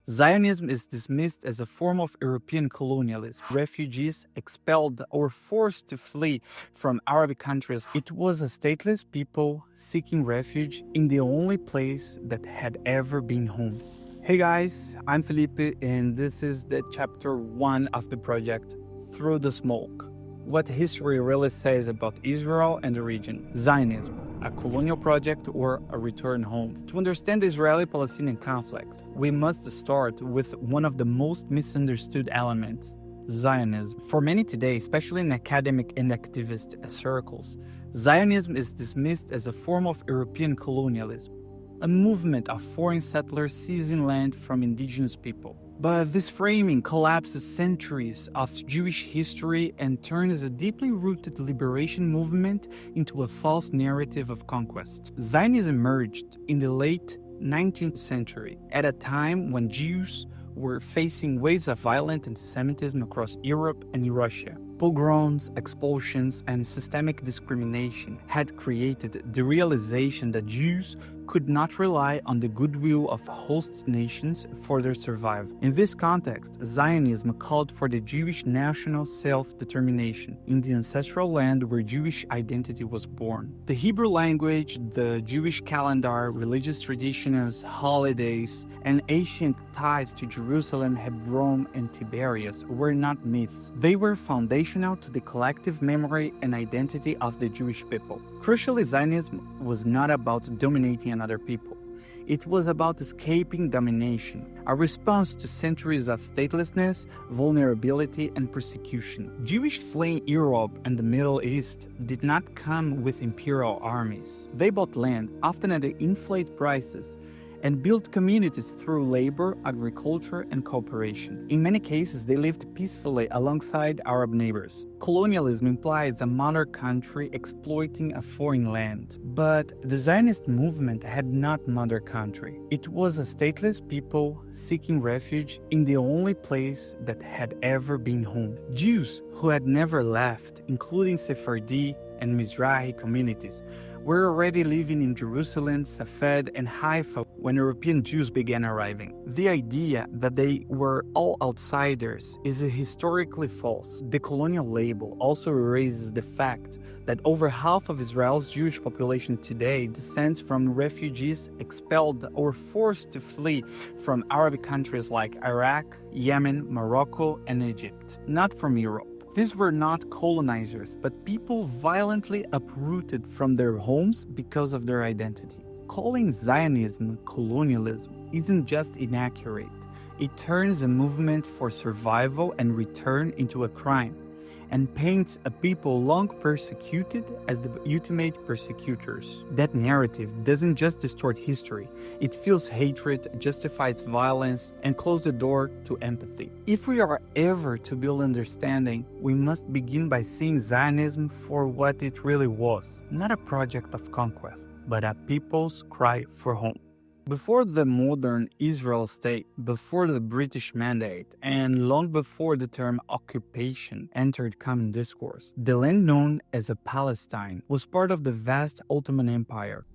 Zionism is dismissed as a form of European colonialism. Refugees expelled or forced to flee from Arab countries. It was a stateless people seeking refuge in the only place that had ever been home. Hey guys, I'm Felipe and this is the chapter 1 of the project, Through the Smoke. What history really says about Israel and the region. Zionism, a colonial project or a return home. To understand the Israeli-Palestinian conflict, we must start with one of the most misunderstood elements, Zionism. For many today, especially in academic and activist circles, Zionism is dismissed as a form of European colonialism, a movement of foreign settlers seizing land from indigenous people. But this framing collapses centuries of Jewish history and turns a deeply rooted liberation movement into a false narrative of conquest. Zionism emerged in the late 19th century, at a time when Jews were facing waves of violent antisemitism across Europe and Russia. Pogroms, expulsions, and systemic discrimination had created the realization that Jews could not rely on the goodwill of host nations for their survival. In this context, Zionism called for the Jewish national self-determination in the ancestral land where Jewish identity was born. The Hebrew language, the Jewish calendar, religious traditions, holidays, and ancient ties to Jerusalem, Hebron, and Tiberias were not myths. They were foundational to the collective memory and identity of the Jewish people. Crucially, Zionism was not about dominating another people. It was about escaping domination, a response to centuries of statelessness, vulnerability, and persecution. Jewish fleeing Europe and the Middle East did not come with imperial armies. They bought land, often at inflated prices, and built communities through labor, agriculture, and cooperation. In many cases, they lived peacefully alongside Arab neighbors. Colonialism implies a mother country exploiting a foreign land. But the Zionist movement had not mother country. It was a stateless people seeking refuge in the only place that had ever been home. Jews who had never left, including Sephardi and Mizrahi communities, were already living in Jerusalem, Safed, and Haifa when European Jews began arriving. The idea that they were all outsiders is historically false. The colonial label also erases the fact that over half of Israel's Jewish population today descends from refugees expelled or forced to flee from Arab countries like Iraq, Yemen, Morocco, and Egypt, not from Europe. These were not colonizers, but people violently uprooted from their homes because of their identity. Calling Zionism colonialism isn't just inaccurate. It turns a movement for survival and return into a crime, and paints a people long persecuted as the ultimate persecutors. That narrative doesn't just distort history, it fuels hatred, justifies violence, and closes the door to empathy. If we are ever to build understanding, we must begin by seeing Zionism for what it really was, not a project of conquest, but a people's cry for home. Before the modern Israel state, before the British Mandate, and long before the term occupation entered common discourse, the land known as a Palestine was part of the vast Ottoman Empire.